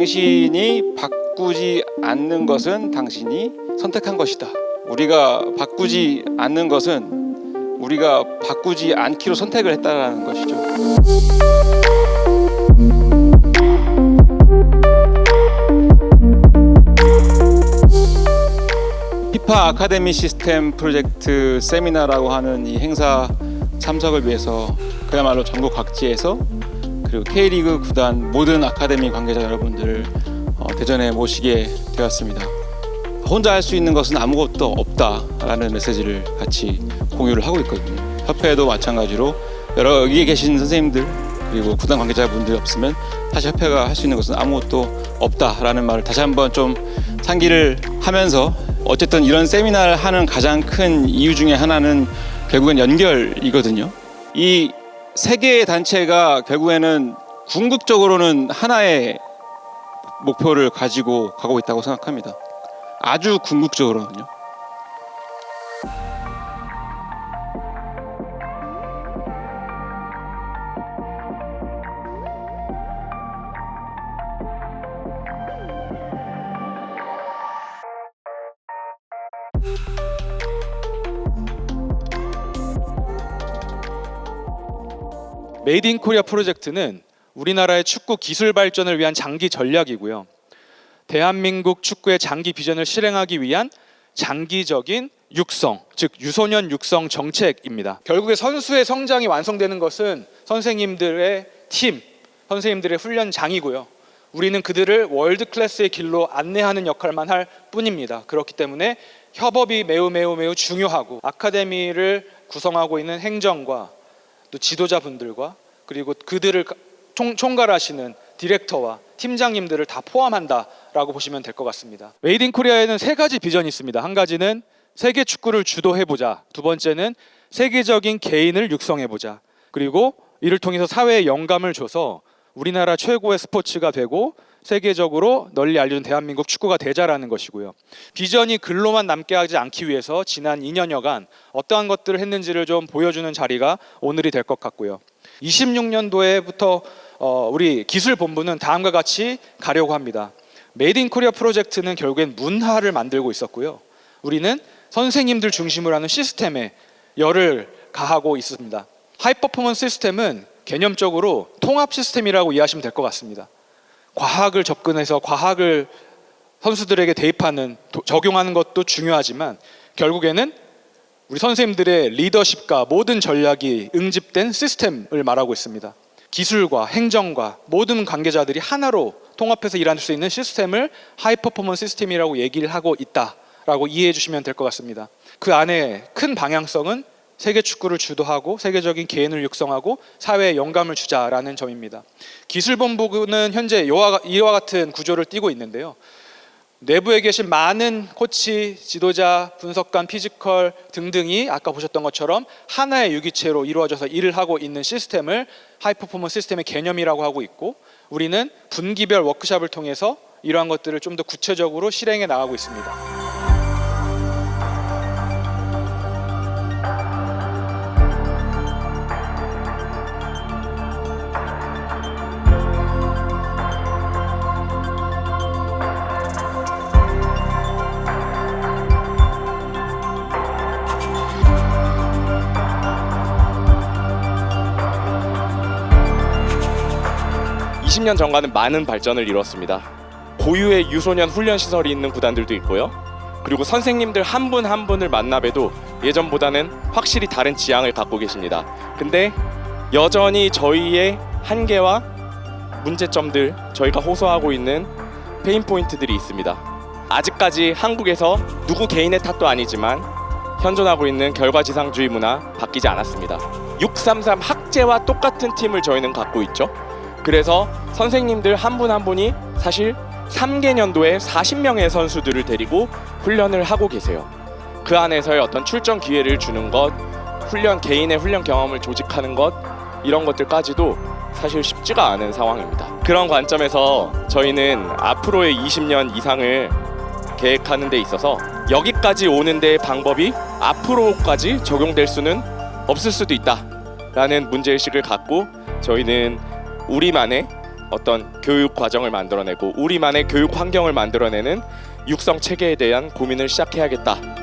당신이 바꾸지 않는 것은 당신이 선택한 것이다. 우리가 바꾸지 않는 것은 우리가 바꾸지 않기로 선택을 했다라는 것이죠. 피파 아카데미 시스템 프로젝트 세미나라고 하는 이 행사 참석을 위해서 그야말로 전국 각지에서 그리고 K리그 구단 모든 아카데미 관계자 여러분들을 대전에 모시게 되었습니다. 혼자 할 수 있는 것은 아무것도 없다라는 메시지를 같이 공유를 하고 있거든요. 협회도 마찬가지로 여기에 계신 선생님들 그리고 구단 관계자분들 없으면 사실 협회가 할 수 있는 것은 아무것도 없다라는 말을 다시 한번 좀 상기를 하면서 어쨌든 이런 세미나를 하는 가장 큰 이유 중에 하나는 결국엔 연결이거든요. 이 세 개의 단체가 결국에는 궁극적으로는 하나의 목표를 가지고 가고 있다고 생각합니다. 아주 궁극적으로는요. 메이드 인 코리아 프로젝트는 우리나라의 축구 기술 발전을 위한 장기 전략이고요. 대한민국 축구의 장기 비전을 실행하기 위한 장기적인 육성, 즉 유소년 육성 정책입니다. 결국에 선수의 성장이 완성되는 것은 선생님들의 팀, 선생님들의 훈련장이고요. 우리는 그들을 월드 클래스의 길로 안내하는 역할만 할 뿐입니다. 그렇기 때문에 협업이 매우 중요하고 아카데미를 구성하고 있는 행정과 또 지도자분들과 그리고 그들을 총괄하시는 디렉터와 팀장님들을 다 포함한다라고 보시면 될 것 같습니다. 메이드 인 코리아에는 세 가지 비전이 있습니다. 한 가지는 세계 축구를 주도해보자. 두 번째는 세계적인 개인을 육성해보자. 그리고 이를 통해서 사회에 영감을 줘서 우리나라 최고의 스포츠가 되고 세계적으로 널리 알려진 대한민국 축구가 되자라는 것이고요. 비전이 글로만 남게 하지 않기 위해서 지난 2년여간 어떠한 것들을 했는지를 좀 보여주는 자리가 오늘이 될 것 같고요. 26년도에부터 우리 기술본부는 다음과 같이 가려고 합니다. 메이드 인 코리아 프로젝트는 결국엔 문화를 만들고 있었고요. 우리는 선생님들 중심으로 하는 시스템에 열을 가하고 있습니다. 하이 퍼포먼스 시스템은 개념적으로 통합 시스템이라고 이해하시면 될 것 같습니다. 과학을 접근해서 과학을 선수들에게 대입하는 적용하는 것도 중요하지만 결국에는 우리 선생님들의 리더십과 모든 전략이 응집된 시스템을 말하고 있습니다. 기술과 행정과 모든 관계자들이 하나로 통합해서 일할 수 있는 시스템을 하이 퍼포먼스 시스템이라고 얘기를 하고 있다라고 이해해 주시면 될 것 같습니다. 그 안에 큰 방향성은 세계 축구를 주도하고 세계적인 개인을 육성하고 사회에 영감을 주자라는 점입니다. 기술본부는 현재 이와 같은 구조를 띠고 있는데요. 내부에 계신 많은 코치, 지도자, 분석관, 피지컬 등등이 아까 보셨던 것처럼 하나의 유기체로 이루어져서 일을 하고 있는 시스템을 하이 퍼포먼스 시스템의 개념이라고 하고 있고 우리는 분기별 워크숍을 통해서 이러한 것들을 좀 더 구체적으로 실행해 나가고 있습니다. 20년 전과는 많은 발전을 이뤘습니다. 고유의 유소년 훈련 시설이 있는 구단들도 있고요. 그리고 선생님들 한 분 한 분을 만나봬도 예전보다는 확실히 다른 지향을 갖고 계십니다. 근데 여전히 저희의 한계와 문제점들, 저희가 호소하고 있는 페인 포인트들이 있습니다. 아직까지 한국에서 누구 개인의 탓도 아니지만 현존하고 있는 결과지상주의 문화 바뀌지 않았습니다. 633 학제와 똑같은 팀을 저희는 갖고 있죠. 그래서 선생님들 한 분 한 분이 사실 3개년도에 40명의 선수들을 데리고 훈련을 하고 계세요. 그 안에서의 어떤 출전 기회를 주는 것, 개인의 훈련 경험을 조직하는 것, 이런 것들까지도 사실 쉽지가 않은 상황입니다. 그런 관점에서 저희는 앞으로의 20년 이상을 계획하는 데 있어서 여기까지 오는 데의 방법이 앞으로까지 적용될 수는 없을 수도 있다라는 문제의식을 갖고 저희는 우리만의 어떤 교육 과정을 만들어내고 우리만의 교육 환경을 만들어내는 육성 체계에 대한 고민을 시작해야겠다.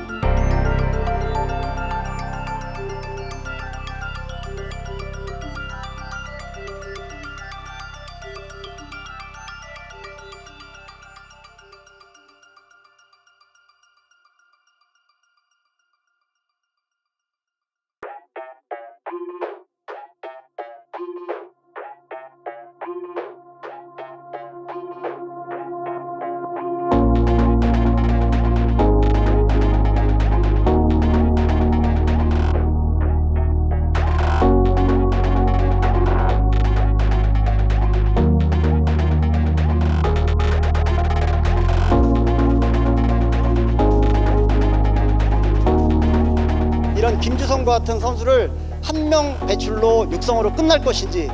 이런 김주성과 같은 선수를 한 명 배출로 육성으로 끝날 것인지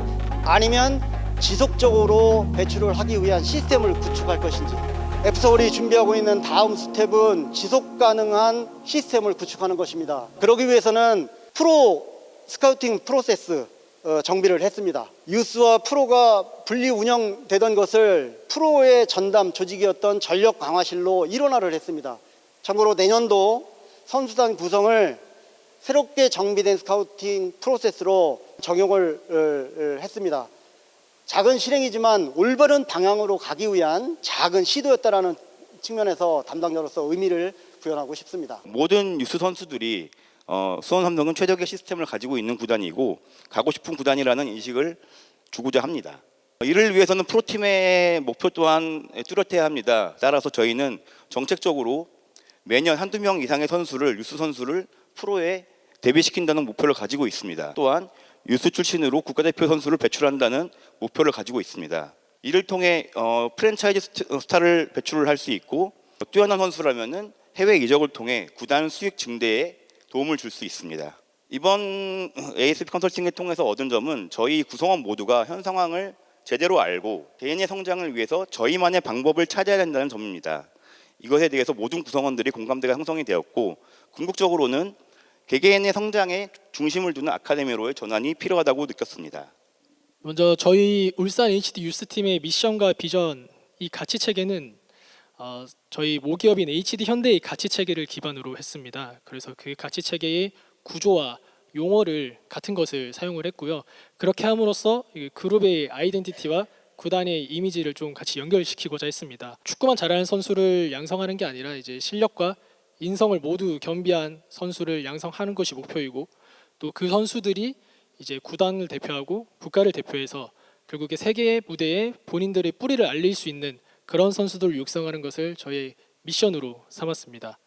아니면 지속적으로 배출을 하기 위한 시스템을 구축할 것인지 앱서울이 준비하고 있는 다음 스텝은 지속 가능한 시스템을 구축하는 것입니다. 그러기 위해서는 프로 스카우팅 프로세스 정비를 했습니다. 유스와 프로가 분리 운영되던 것을 프로의 전담 조직이었던 전력 강화실로 일원화를 했습니다. 참고로 내년도 선수단 구성을 새롭게 정비된 스카우팅 프로세스로 적용을 했습니다. 작은 실행이지만 올바른 방향으로 가기 위한 작은 시도였다라는 측면에서 담당자로서 의미를 부여하고 싶습니다. 모든 유스 선수들이 수원 삼성은 최적의 시스템을 가지고 있는 구단이고 가고 싶은 구단이라는 인식을 주고자 합니다. 이를 위해서는 프로팀의 목표 또한 뚜렷해야 합니다. 따라서 저희는 정책적으로 매년 한두 명 이상의 선수를 유스 선수를 프로에 데뷔시킨다는 목표를 가지고 있습니다. 또한 유스 출신으로 국가대표 선수를 배출한다는 목표를 가지고 있습니다. 이를 통해 프랜차이즈 스타를 배출을 할 수 있고 뛰어난 선수라면은 해외 이적을 통해 구단 수익 증대에 도움을 줄 수 있습니다. 이번 ASP 컨설팅을 통해서 얻은 점은 저희 구성원 모두가 현 상황을 제대로 알고 개인의 성장을 위해서 저희만의 방법을 찾아야 된다는 점입니다. 이것에 대해서 모든 구성원들이 공감대가 형성이 되었고 궁극적으로는 개개인의 성장에 중심을 두는 아카데미로의 전환이 필요하다고 느꼈습니다. 먼저 저희 울산 HD 유스팀의 미션과 비전 이 가치 체계는 저희 모기업인 HD 현대의 가치 체계를 기반으로 했습니다. 그래서 그 가치 체계의 구조와 용어를 같은 것을 사용을 했고요. 그렇게 함으로써 그룹의 아이덴티티와 구단의 이미지를 좀 같이 연결시키고자 했습니다. 축구만 잘하는 선수를 양성하는 게 아니라 이제 실력과 인성을 모두 겸비한 선수를 양성하는 것이 목표이고 또 그 선수들이 이제 구단을 대표하고 국가를 대표해서 결국에 세계의 무대에 본인들의 뿌리를 알릴 수 있는 그런 선수들을 육성하는 것을 저희의 미션으로 삼았습니다.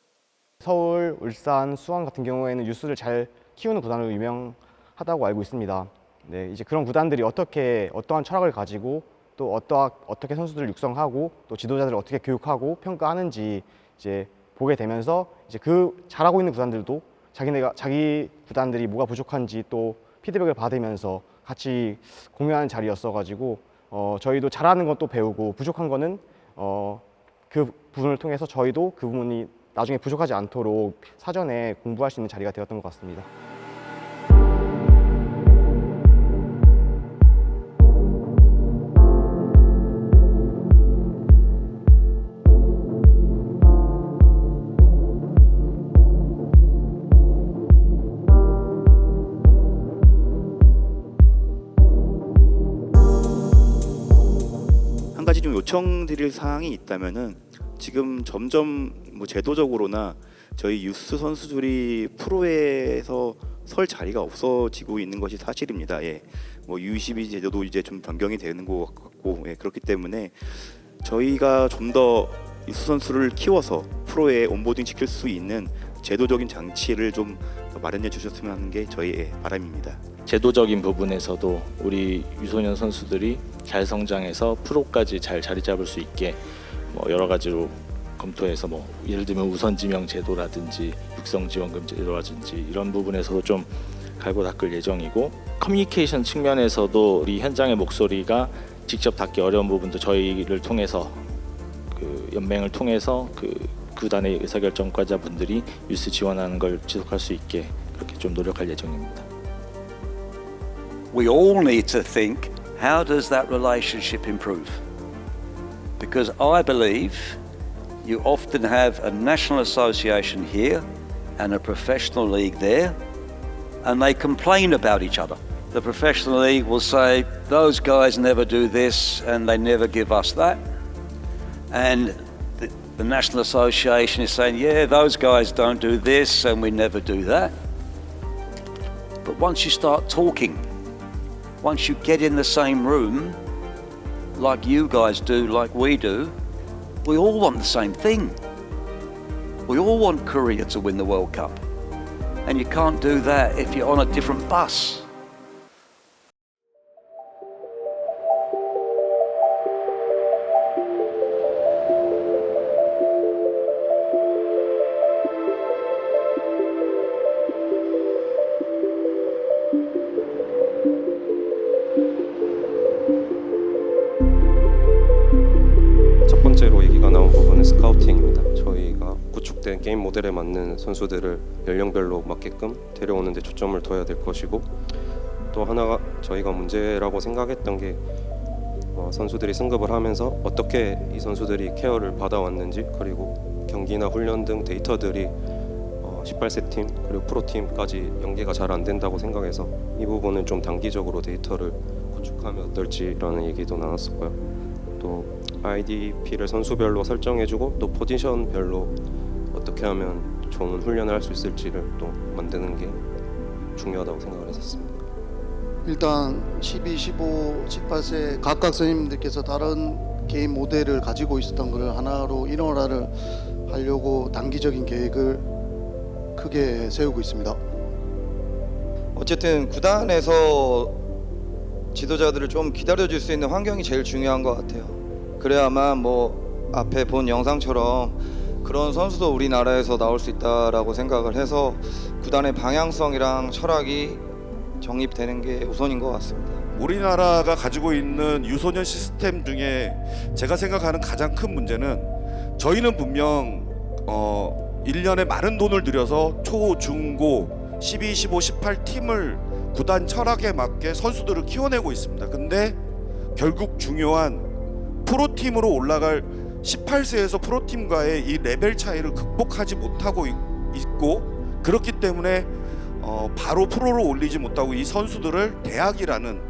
서울, 울산, 수원 같은 경우에는 유스를 잘 키우는 구단으로 유명하다고 알고 있습니다. 네, 이제 그런 구단들이 어떠한 철학을 가지고 또 어떻게 선수들을 육성하고 또 지도자들을 어떻게 교육하고 평가하는지 이제 보게 되면서 이제 그 잘하고 있는 구단들도 자기 구단들이 뭐가 부족한지 또 피드백을 받으면서 같이 공유하는 자리였어가지고 저희도 잘하는 건 또 배우고 부족한 거는 그 부분을 통해서 저희도 그 부분이 나중에 부족하지 않도록 사전에 공부할 수 있는 자리가 되었던 것 같습니다. 한 가지 좀 요청드릴 사항이 있다면은 지금 점점 뭐 제도적으로나 저희 유스 선수들이 프로에서 설 자리가 없어지고 있는 것이 사실입니다. 예, 뭐 U22 제도도 이제 좀 변경이 되는 것 같고 그렇기 때문에 저희가 좀 더 유스 선수를 키워서 프로에 온보딩 시킬 수 있는 제도적인 장치를 좀 마련해 주셨으면 하는 게 저희의 바람입니다. 제도적인 부분에서도 우리 유소년 선수들이 잘 성장해서 프로까지 잘 자리 잡을 수 있게 뭐 여러 가지로 검토해서 뭐 예를 들면 우선 지명 제도라든지 육성 지원금 제도라든지 이런 부분에서도 좀 갈고 닦을 예정이고 커뮤니케이션 측면에서도 우리 현장의 목소리가 직접 닿기 어려운 부분도 저희를 통해서 그 연맹을 통해서 그 구단의 의사결정권자분들이 유스 지원하는 걸 지속할 수 있게 그렇게 좀 노력할 예정입니다. We all need to think how does that relationship improve? Because I believe you often have a national association here and a professional league there, and they complain about each other. The professional league will say, those guys never do this and they never give us that. And the National Association is saying, yeah, those guys don't do this and we never do that. But once you start talking, once you get in the same room, like you guys do, like we do, we all want the same thing. We all want Korea to win the World Cup. And you can't do that if you're on a different bus. 첫 번째로 얘기가 나온 부분은 스카우팅입니다. 저희가 구축된 게임 모델에 맞는 선수들을 연령별로 맞게끔 데려오는 데 초점을 둬야 될 것이고, 또 하나가 저희가 문제라고 생각했던 게 선수들이 승급을 하면서 어떻게 이 선수들이 케어를 받아왔는지, 그리고 경기나 훈련 등 데이터들이 18세 팀 그리고 프로팀까지 연계가 잘 안 된다고 생각해서 이 부분은 좀 단기적으로 데이터를 구축하면 어떨지라는 얘기도 나눴었고요. 또 IDP를 선수별로 설정해주고 또 포지션별로 어떻게 하면 좋은 훈련을 할 수 있을지를 또 만드는 게 중요하다고 생각을 했었습니다. 일단 12, 15, 18세 각각 선생님들께서 다른 게임 모델을 가지고 있었던 걸 하나로 일원화를 하려고 단기적인 계획을 크게 세우고 있습니다. 어쨌든 구단에서 지도자들을 좀 기다려줄 수 있는 환경이 제일 중요한 것 같아요. 그래야만 뭐 앞에 본 영상처럼 그런 선수도 우리나라에서 나올 수 있다라고 생각을 해서 구단의 방향성이랑 철학이 정립되는 게 우선인 것 같습니다. 우리나라가 가지고 있는 유소년 시스템 중에 제가 생각하는 가장 큰 문제는, 저희는 분명 1년에 많은 돈을 들여서 초, 중, 고 12, 15, 18 팀을 구단 철학에 맞게 선수들을 키워내고 있습니다. 근데 결국 중요한 프로팀으로 올라갈 18세에서 프로팀과의 이 레벨 차이를 극복하지 못하고 있고, 그렇기 때문에 바로 프로로 올리지 못하고 이 선수들을 대학이라는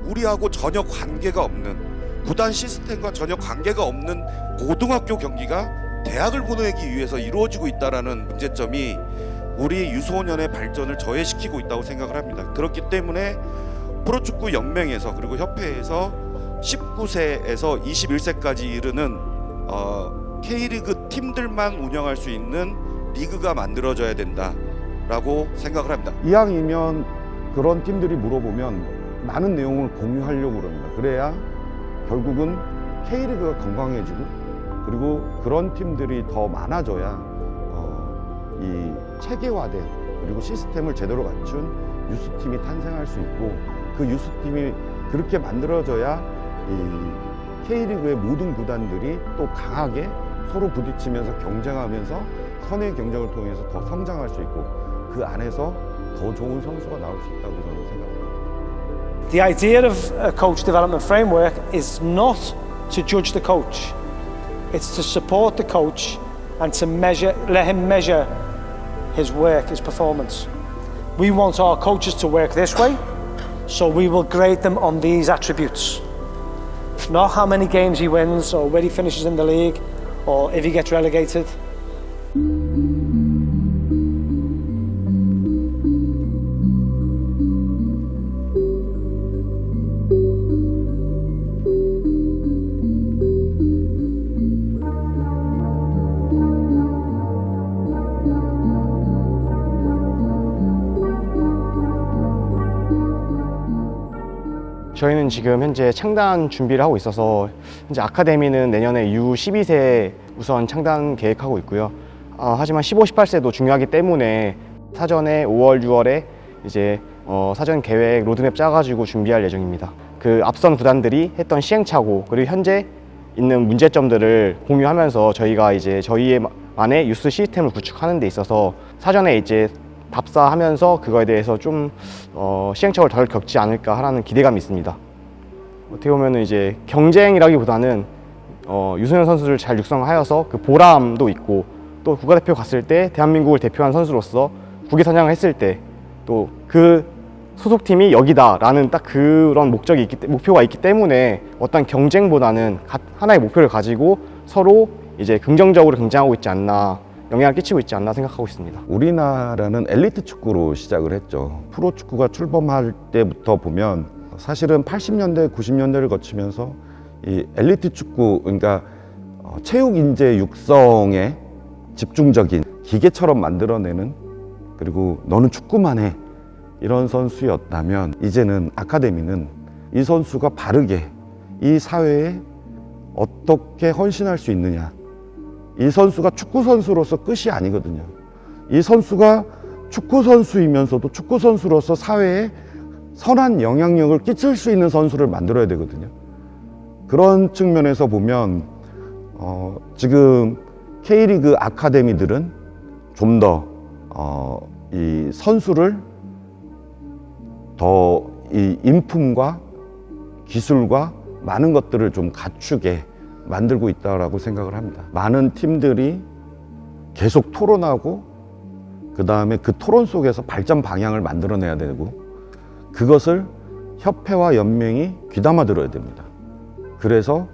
우리하고 전혀 관계가 없는, 구단 시스템과 전혀 관계가 없는 고등학교 경기가 대학을 보내기 위해서 이루어지고 있다는 문제점이 우리 유소년의 발전을 저해시키고 있다고 생각을 합니다. 그렇기 때문에 프로축구 연맹에서 그리고 협회에서 19세에서 21세까지 이르는 K리그 팀들만 운영할 수 있는 리그가 만들어져야 된다라고 생각을 합니다. 이왕이면 그런 팀들이 물어보면 많은 내용을 공유하려고 그럽니다. 그래야 결국은 K리그가 건강해지고, 그리고 그런 팀들이 더 많아져야 이 체계화된 그리고 시스템을 제대로 갖춘 유스팀이 탄생할 수 있고, 그 유스팀이 그렇게 만들어져야 이 K리그의 모든 구단들이 또 강하게 서로 부딪히면서 경쟁하면서 선의 경쟁을 통해서 더 성장할 수 있고, 그 안에서 더 좋은 선수가 나올 수 있다고 저는 생각합니다. The idea of a coach development framework is not to judge the coach. It's to support the coach and to let him measure his work, his performance. We want our coaches to work this way, so we will grade them on these attributes. Not how many games he wins or where he finishes in the league or if he gets relegated. 저희는 지금 현재 창단 준비를 하고 있어서 현재 아카데미는 내년에 U12세 우선 창단 계획하고 있고요. 하지만 15, 18세도 중요하기 때문에 사전에 5월, 6월에 이제 사전 계획 로드맵 짜가지고 준비할 예정입니다. 그 앞선 구단들이 했던 시행착오 그리고 현재 있는 문제점들을 공유하면서 저희가 이제 저희만의 유스 시스템을 구축하는 데 있어서 사전에 이제 답사하면서 그거에 대해서 좀 시행착오를 덜 겪지 않을까 하는 기대감이 있습니다. 어떻게 보면 이제 경쟁이라기보다는 유소년 선수를 잘 육성하여서 그 보람도 있고 또 국가대표 갔을 때 대한민국을 대표한 선수로서 국외 선양을 했을 때 또 그 소속팀이 여기다라는 딱 그런 목표가 있기 때문에 어떤 경쟁보다는 하나의 목표를 가지고 서로 이제 긍정적으로 경쟁하고 있지 않나, 영향을 끼치고 있지 않나 생각하고 있습니다. 우리나라는 엘리트 축구로 시작을 했죠. 프로 축구가 출범할 때부터 보면 사실은 80년대, 90년대를 거치면서 이 엘리트 축구, 그러니까 체육 인재 육성에 집중적인 기계처럼 만들어내는, 그리고 너는 축구만 해, 이런 선수였다면 이제는 아카데미는 이 선수가 바르게 이 사회에 어떻게 헌신할 수 있느냐, 이 선수가 축구 선수로서 끝이 아니거든요. 이 선수가 축구 선수이면서도 축구 선수로서 사회에 선한 영향력을 끼칠 수 있는 선수를 만들어야 되거든요. 그런 측면에서 보면 지금 K리그 아카데미들은 좀 더 이 선수를 더 이 인품과 기술과 많은 것들을 좀 갖추게 만들고 있다라고 생각을 합니다. 많은 팀들이 계속 토론하고 그 다음에 그 토론 속에서 발전 방향을 만들어내야 되고 그것을 협회와 연맹이 귀담아 들어야 됩니다. 그래서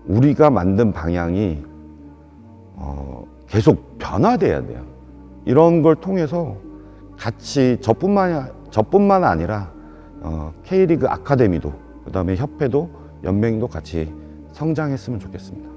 우리가 만든 방향이 계속 변화돼야 돼요. 이런 걸 통해서 같이 저뿐만 아니라 K리그 아카데미도 그 다음에 협회도 연맹도 같이 성장했으면 좋겠습니다.